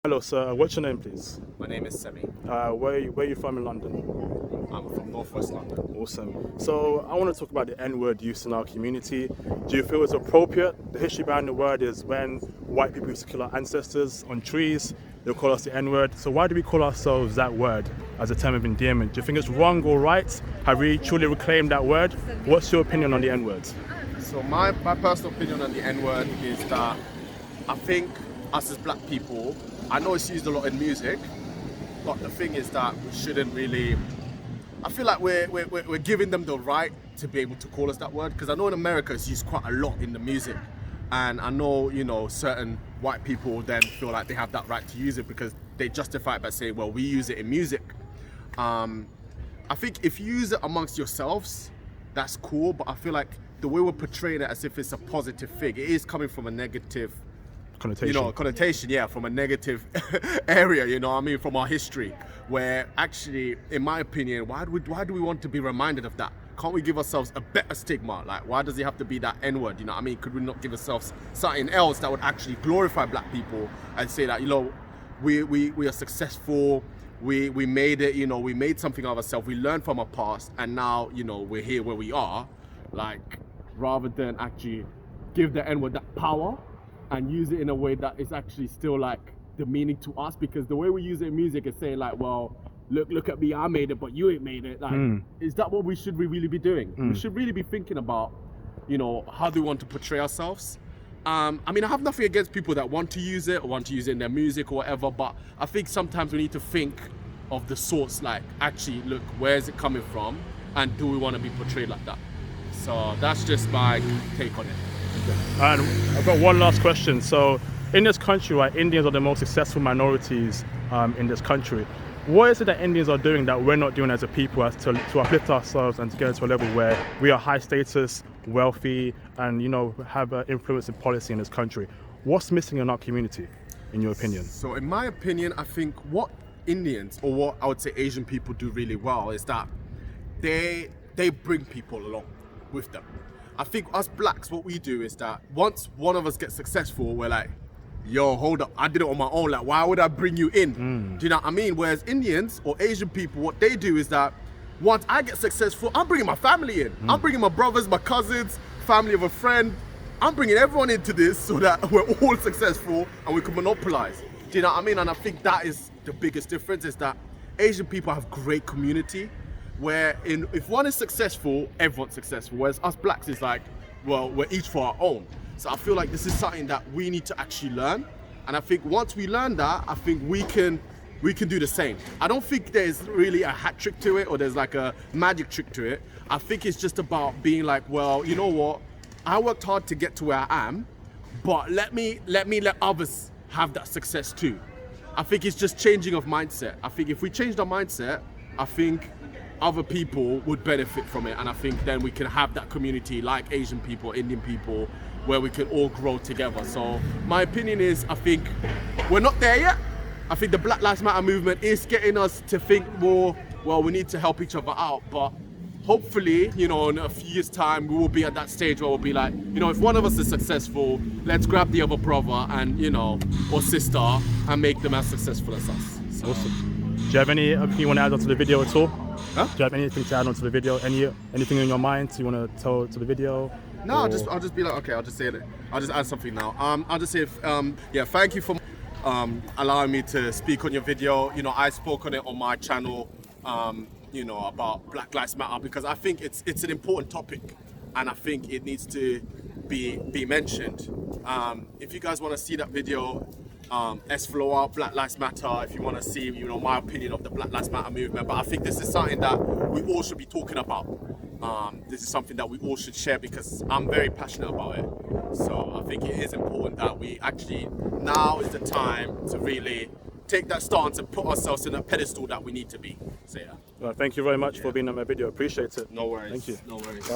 Hello, sir. What's your name, please? My name is Semi. Where are you from in London? I'm from Northwest London. Awesome. So I want to talk about the N-word use in our community. Do you feel it's appropriate? The history behind the word is when white people used to kill our ancestors on trees, they'll call us the N-word. So why do we call ourselves that word as a term of endearment? Do you think it's wrong or right? Have we truly reclaimed that word? What's your opinion on the N-word? So my personal opinion on the N-word is that I think us as black people, I know it's used a lot in music, but the thing is that we shouldn't really, I feel like we're giving them the right to be able to call us that word, because I know in America it's used quite a lot in the music, and I know, you know, certain white people then feel like they have that right to use it because they justify it by saying, well, we use it in music. I think if you use it amongst yourselves, that's cool, but I feel like the way we're portraying it as if it's a positive thing, it is coming from a negative connotation, yeah, from a negative area, you know what I mean, from our history, where actually, in my opinion, why do we want to be reminded of that? Can't we give ourselves a better stigma? Like, why does it have to be that N-word, you know what I mean? Could we not give ourselves something else that would actually glorify black people and say that, you know, we are successful, we made it, you know, we made something of ourselves, we learned from our past, and now, you know, we're here where we are, like, rather than actually give the N-word that power and use it in a way that is actually still like the meaning to us, because the way we use it in music is saying like, well, look at me, I made it, but you ain't made it. Like, is that what we should really be doing? We should really be thinking about, you know, how do we want to portray ourselves? I mean, I have nothing against people that want to use it or want to use it in their music or whatever, but I think sometimes we need to think of the source, like, actually, look, where is it coming from, and do we want to be portrayed like that? So that's just my take on it. And I've got one last question. So in this country, right, Indians are the most successful minorities in this country. What is it that Indians are doing that we're not doing as a people, as to uplift ourselves and to get to a level where we are high status, wealthy, and, you know, have influence in policy in this country? What's missing in our community, in your opinion? So in my opinion, I think what Indians, or what I would say Asian people do really well, is that they bring people along with them. I think us blacks, what we do is that once one of us gets successful, we're like, yo, hold up, I did it on my own, like, why would I bring you in? Do you know what I mean? Whereas Indians or Asian people, what they do is that once I get successful, I'm bringing my family in. I'm bringing my brothers, my cousins, family of a friend. I'm bringing everyone into this so that we're all successful and we can monopolize. Do you know what I mean? And I think that is the biggest difference, is that Asian people have great community, where if one is successful, everyone's successful. Whereas us blacks is like, well, we're each for our own. So I feel like this is something that we need to actually learn. And I think once we learn that, I think we can do the same. I don't think there's really a hat trick to it, or there's like a magic trick to it. I think it's just about being like, well, you know what? I worked hard to get to where I am, but let others have that success too. I think it's just changing of mindset. I think if we changed our mindset, I think other people would benefit from it, and I think then we can have that community like Asian people, Indian people, where we can all grow together. So my opinion is, I think we're not there yet. I think the Black Lives Matter movement is getting us to think more, well, we need to help each other out, but hopefully, you know, in a few years' time, we will be at that stage where we'll be like, you know, if one of us is successful, let's grab the other brother and, you know, or sister and make them as successful as us. So. Awesome. Do you have anything you want to add on to the video at all? Huh? Do you have anything to add on to the video? Anything in your mind you want to tell to the video? No, I'll just be like, okay, I'll just say it. I'll just add something now. I'll just say, yeah, thank you for allowing me to speak on your video. You know, I spoke on it on my channel, you know, about Black Lives Matter, because I think it's an important topic, and I think it needs to be mentioned. If you guys want to see that video, Flow Black Lives Matter, if you want to see, you know, my opinion of the Black Lives Matter movement. But I think this is something that we all should be talking about. This is something that we all should share, because I'm very passionate about it. So I think it is important that we actually, now is the time to really take that stance and put ourselves in a pedestal that we need to be. So yeah. Well, thank you very much for being on my video. Appreciate it. No worries. Thank you. No worries.